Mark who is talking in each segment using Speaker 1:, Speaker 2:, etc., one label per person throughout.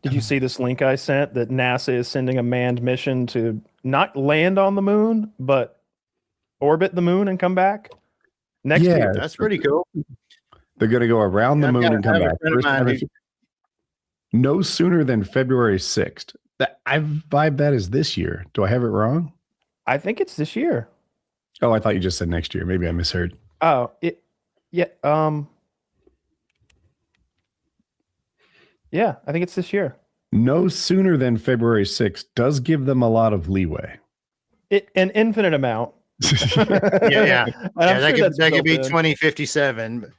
Speaker 1: Did you see this link I sent that NASA is sending a manned mission to not land on the moon, but orbit the moon and come back next year?
Speaker 2: That's pretty cool.
Speaker 3: They're going to go around the moon and come back. No sooner than February 6th. I vibe that as this year. Do I have it wrong?
Speaker 1: I think it's this year.
Speaker 3: Oh, I thought you just said next year. Maybe I misheard.
Speaker 1: Oh, yeah. Yeah, I think it's this year.
Speaker 3: No sooner than February 6th does give them a lot of leeway.
Speaker 1: An infinite amount.
Speaker 2: Yeah. That could be 2057.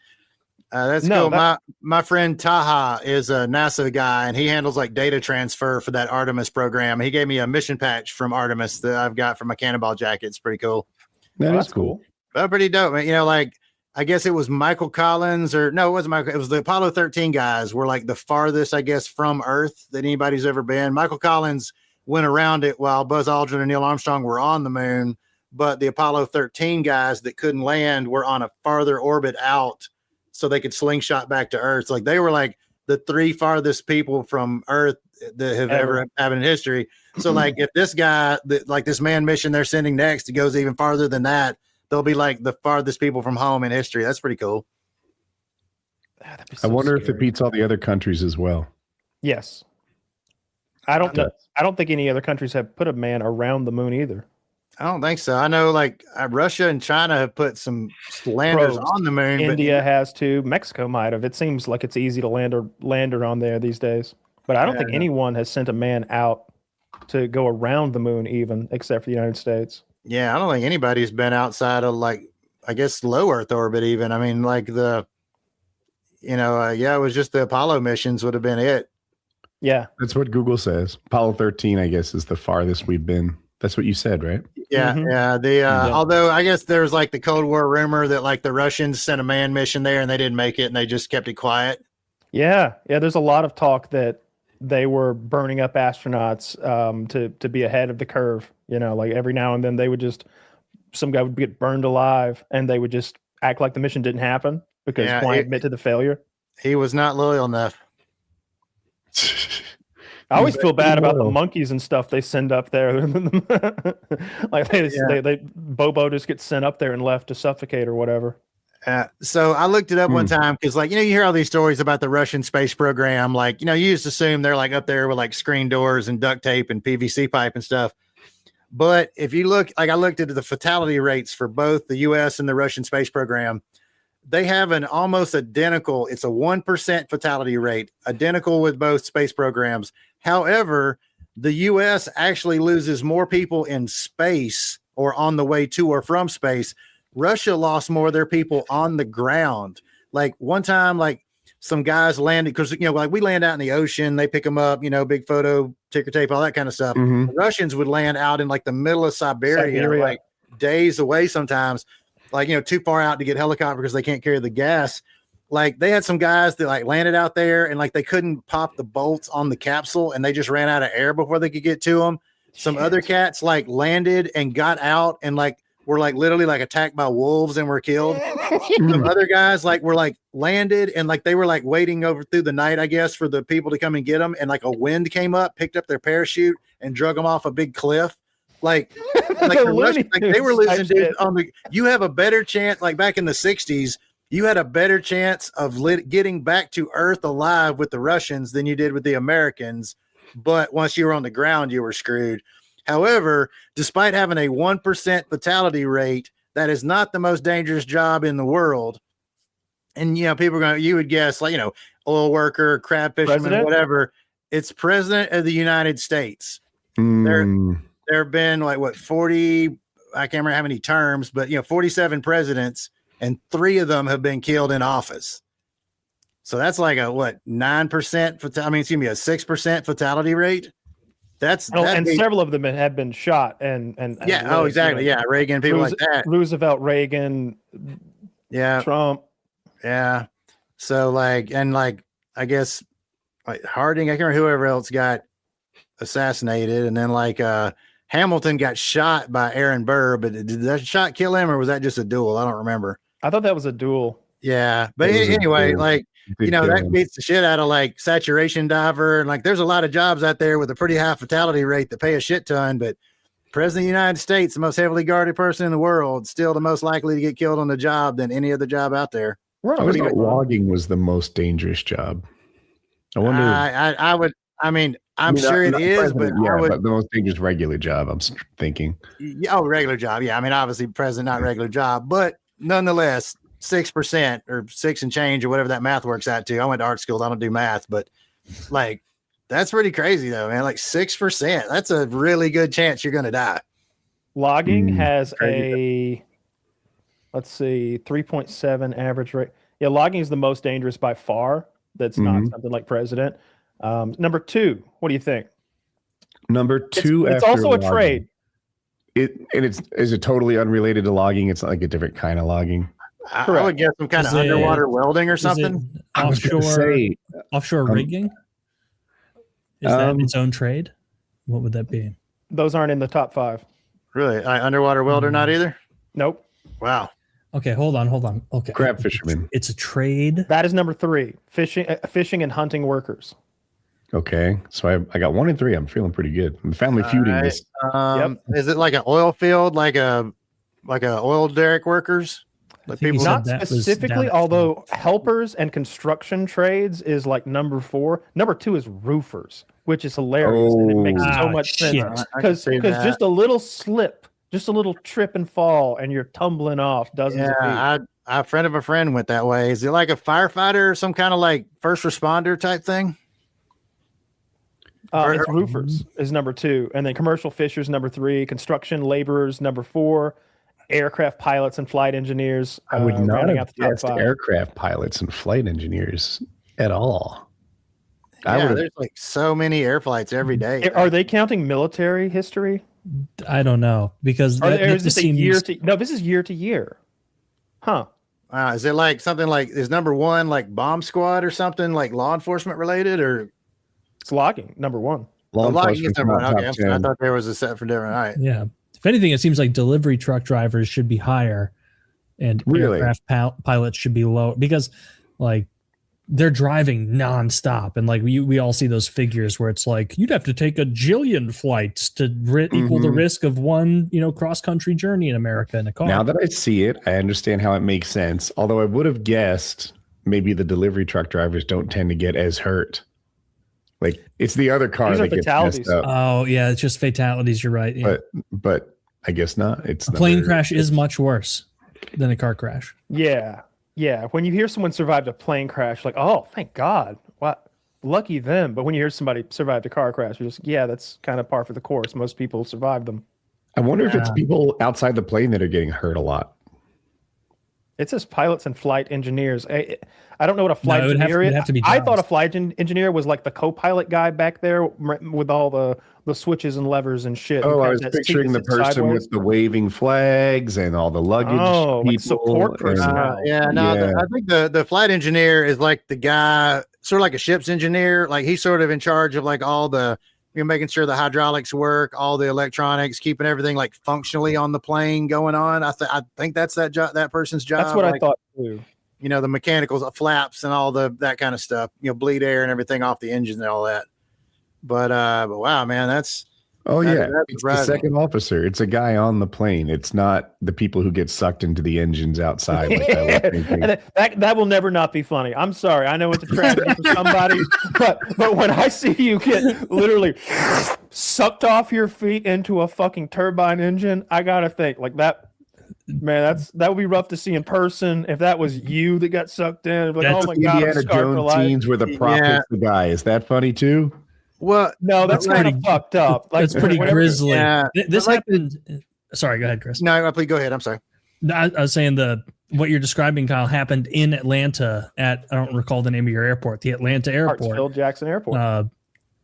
Speaker 2: That's cool. My friend Taha is a NASA guy, and he handles like data transfer for that Artemis program. He gave me a mission patch from Artemis that I've got for my cannonball jacket. It's pretty cool.
Speaker 3: That's cool.
Speaker 2: Pretty dope, man. You know, like I guess it was Michael Collins, or no, it wasn't Michael. It was the Apollo 13 guys were like the farthest, I guess, from Earth that anybody's ever been. Michael Collins went around it while Buzz Aldrin and Neil Armstrong were on the moon, but the Apollo 13 guys that couldn't land were on a farther orbit out, so they could slingshot back to Earth. Like they were like the 3 farthest people from Earth that have ever happened in history. So like if this guy, like this manned mission they're sending next, it goes even farther than that, they'll be like the farthest people from home in history. That's pretty cool.
Speaker 3: I wonder if it beats all the other countries as well.
Speaker 1: Yes. I don't know. I don't think any other countries have put a man around the moon either.
Speaker 2: I don't think so. I know like Russia and China have put some landers on the moon.
Speaker 1: India has too. Mexico might have. It seems like it's easy to lander on there these days. But I don't think anyone has sent a man out to go around the moon even, except for the United States.
Speaker 2: Yeah, I don't think anybody's been outside of like, I guess, low Earth orbit even. I mean, like it was just the Apollo missions would have been it.
Speaker 1: Yeah.
Speaker 3: That's what Google says. Apollo 13, I guess, is the farthest we've been. That's what you said, right?
Speaker 2: Yeah, Although I guess there's like the Cold War rumor that like the Russians sent a manned mission there and they didn't make it and they just kept it quiet.
Speaker 1: Yeah. There's a lot of talk that they were burning up astronauts to be ahead of the curve. You know, like every now and then some guy would get burned alive and they would just act like the mission didn't happen because why admit to the failure?
Speaker 2: He was not loyal enough.
Speaker 1: I always feel bad about the monkeys and stuff they send up there. Like Bobo just gets sent up there and left to suffocate or whatever.
Speaker 2: So I looked it up one time because, like, you hear all these stories about the Russian space program. Like, you just assume they're like up there with like screen doors and duct tape and PVC pipe and stuff. But if you look, like I looked into the fatality rates for both the U.S. and the Russian space program, they have an almost identical, it's a 1% fatality rate, identical with both space programs. However, the U.S. actually loses more people in space or on the way to or from space. Russia lost more of their people on the ground. Like one time, like some guys landed because, like we land out in the ocean, they pick them up, big photo, ticker tape, all that kind of stuff.
Speaker 3: Mm-hmm.
Speaker 2: The Russians would land out in like the middle of Siberia. Like days away sometimes, like, too far out to get helicopter because they can't carry the gas. Like they had some guys that like landed out there and like they couldn't pop the bolts on the capsule and they just ran out of air before they could get to them. Some other cats like landed and got out and like were like literally like attacked by wolves and were killed. Some other guys like were like landed and like they were like waiting over through the night, I guess, for the people to come and get them. And like a wind came up, picked up their parachute and drug them off a big cliff. Like they were losing dudes on the. You have a better chance, like back in the 60s, you had a better chance of getting back to Earth alive with the Russians than you did with the Americans. But once you were on the ground, you were screwed. However, despite having a 1% fatality rate, that is not the most dangerous job in the world. And, people are going, you would guess, like, oil worker, crab fisherman, whatever. It's President of the United States. There have been like 40, I can't remember how many terms, but 47 presidents, and 3 of them have been killed in office. So that's like a 9%? I mean, excuse me, a 6% fatality rate.
Speaker 1: Several of them have been shot and
Speaker 2: exactly. Yeah, Reagan, people like that.
Speaker 1: Roosevelt, Reagan, Trump.
Speaker 2: Yeah. So I guess like Harding, I can't remember whoever else got assassinated, and then like Hamilton got shot by Aaron Burr, but did that shot kill him or was that just a duel? I don't remember.
Speaker 1: I thought that was a duel.
Speaker 2: Yeah, but anyway, like that beats the shit out of like saturation diver. And like, there's a lot of jobs out there with a pretty high fatality rate that pay a shit ton, but President of the United States, the most heavily guarded person in the world, still the most likely to get killed on the job than any other job out there.
Speaker 3: I always thought logging was the most dangerous job. I wonder.
Speaker 2: I'm sure it is, but
Speaker 3: but the most dangerous regular job, I'm thinking.
Speaker 2: Regular job. Yeah. I mean, obviously president, not regular job, but nonetheless, 6% or 6 and change or whatever that math works out to. I went to art school. I don't do math, but like, that's pretty crazy though, man. Like 6%. That's a really good chance you're going to die.
Speaker 1: Logging has a, let's see, 3.7 average rate. Yeah, logging is the most dangerous by far. That's not something like president. Number 2, what do you think?
Speaker 3: Number 2,
Speaker 1: it's also a trade.
Speaker 3: Is it totally unrelated to logging? It's not like a different kind of logging.
Speaker 2: I would guess some kind of underwater welding or something.
Speaker 4: Offshore rigging. Is that its own trade? What would that be?
Speaker 1: Those aren't in the top 5.
Speaker 2: Really? Underwater welder, not either?
Speaker 1: Nope.
Speaker 2: Wow.
Speaker 4: Okay, hold on. Okay.
Speaker 3: Crab fisherman.
Speaker 4: It's a trade.
Speaker 1: That is number 3. Fishing and hunting workers.
Speaker 3: Okay. So I got 1 and 3. I'm feeling pretty good. I'm family feuding this.
Speaker 2: Is it like an oil field, like a oil derrick workers?
Speaker 1: Not specifically, although helpers and construction trades is like number 4. Number 2 is roofers, which is hilarious. And it makes so much sense because just a little slip, just a little trip and fall, and you're tumbling off dozens of feet.
Speaker 2: A friend of a friend went that way. Is it like a firefighter or some kind of like first responder type thing?
Speaker 1: It's roofers is number 2, and then commercial fishers number 3, construction laborers number 4. Aircraft pilots and flight engineers.
Speaker 3: I would not have guessed aircraft pilots and flight engineers at all.
Speaker 2: There's like so many air flights every day.
Speaker 1: Are they counting military history?
Speaker 4: I don't know because
Speaker 1: is this this is year to year. Huh.
Speaker 2: Wow. Is it like something like is number 1 like bomb squad or something like law enforcement related or?
Speaker 1: It's logging number 1.
Speaker 2: Logging is number 1. Okay, I thought there was a set for different. All right.
Speaker 4: Yeah. If anything, it seems like delivery truck drivers should be higher and aircraft pilots should be low because like they're driving nonstop. And like we all see those figures where it's like you'd have to take a jillion flights to equal the risk of one, cross-country journey in America in a car.
Speaker 3: Now that I see it, I understand how it makes sense. Although I would have guessed maybe the delivery truck drivers don't tend to get as hurt. Like it's the other car that gets messed up.
Speaker 4: Oh yeah, it's just fatalities. You're right. Yeah.
Speaker 3: But I guess not. It's
Speaker 4: a plane crash is much worse than a car crash.
Speaker 1: Yeah. When you hear someone survived a plane crash, like, oh, thank God, what lucky them. But when you hear somebody survived a car crash, you're just that's kind of par for the course. Most people survive them.
Speaker 3: I wonder if it's people outside the plane that are getting hurt a lot.
Speaker 1: It says pilots and flight engineers. I don't know what a flight engineer is. I thought a flight engineer was like the co-pilot guy back there with all the switches and levers and shit.
Speaker 3: Oh, I was picturing the person with the waving flags and all the luggage. Oh,
Speaker 1: like support personnel.
Speaker 2: I think the flight engineer is like the guy, sort of like a ship's engineer. Like he's sort of in charge of like all the, making sure the hydraulics work, all the electronics, keeping everything like functionally on the plane going on. I think that's that person's job.
Speaker 1: That's what I thought too.
Speaker 2: The mechanicals, flaps and all that kind of stuff, bleed air and everything off the engine and all that. But wow, man, that's
Speaker 3: it's the second officer. It's a guy on the plane. It's not the people who get sucked into the engines outside. Like
Speaker 1: that will never not be funny. I'm sorry. I know it's a tragedy for somebody, but when I see you get literally sucked off your feet into a fucking turbine engine, I gotta think like that. Man, that would be rough to see in person. If that was you that got sucked in, like, oh my God,
Speaker 3: Indiana Jones scenes where the prop hits the guy. Is that funny too?
Speaker 2: Well,
Speaker 1: no, that's kind of fucked up. Like,
Speaker 4: that's pretty grisly. Yeah. This happened. Sorry, go ahead, Chris.
Speaker 2: No, please go ahead. I'm sorry.
Speaker 4: I was saying what you're describing, Kyle, happened in Atlanta at, I don't recall the name of your airport, the Atlanta airport.
Speaker 1: Hartsfield Jackson Airport.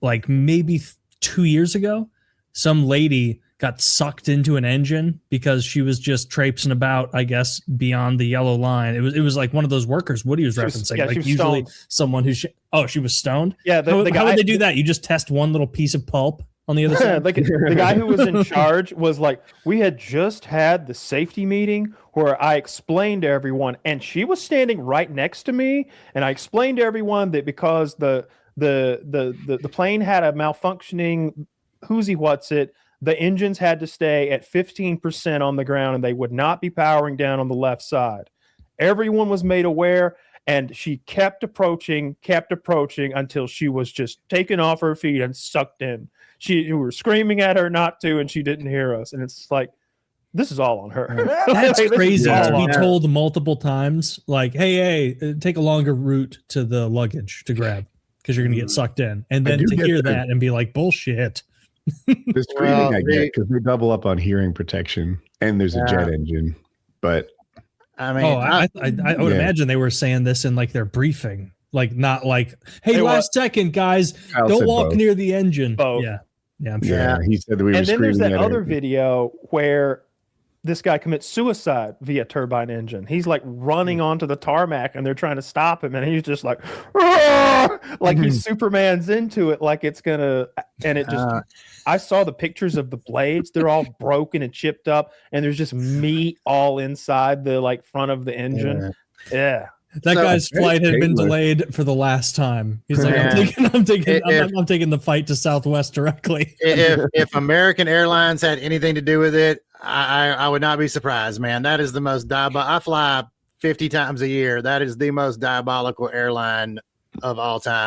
Speaker 4: Like maybe 2 years ago, some lady got sucked into an engine because she was just traipsing about, I guess, beyond the yellow line. It was like one of those workers Woody was referencing. Like usually stoned. Someone who she was stoned.
Speaker 1: Yeah.
Speaker 4: How would they do that? You just test one little piece of pulp on the other side.
Speaker 1: Like the guy who was in charge was like, we had just had the safety meeting where I explained to everyone, and she was standing right next to me, and I explained to everyone that because the plane had a malfunctioning the engines had to stay at 15% on the ground, and they would not be powering down on the left side. Everyone was made aware, and she kept approaching until she was just taken off her feet and sucked in. We were screaming at her not to, and she didn't hear us. And it's like, this is all on her.
Speaker 4: That's
Speaker 1: Like,
Speaker 4: crazy to be
Speaker 2: her.
Speaker 4: told multiple times, like, hey, take a longer route to the luggage to grab because you're going to get sucked in. And then to hear that and be like, bullshit.
Speaker 3: The screaming I get because they double up on hearing protection and there's a jet engine. But
Speaker 2: I mean,
Speaker 4: I would imagine they were saying this in like their briefing, like not like, hey, last second, guys, don't walk near the engine.
Speaker 1: Both.
Speaker 4: Yeah, I'm sure.
Speaker 3: Yeah, he said that we were.
Speaker 1: And then there's that
Speaker 3: screaming at
Speaker 1: other
Speaker 3: her.
Speaker 1: video where this guy commits suicide via turbine engine. He's like running onto the tarmac, and they're trying to stop him, and he's just like, like he Superman's into it, like it's gonna. And it just, I saw the pictures of the blades; they're all broken and chipped up, and there's just meat all inside the like front of the engine. Yeah.
Speaker 4: That guy's flight had been delayed for the last time. He's like, I'm taking the fight to Southwest directly.
Speaker 2: If American Airlines had anything to do with it, I would not be surprised, man. That is the most diabolical. I fly 50 times a year. That is the most diabolical airline of all time.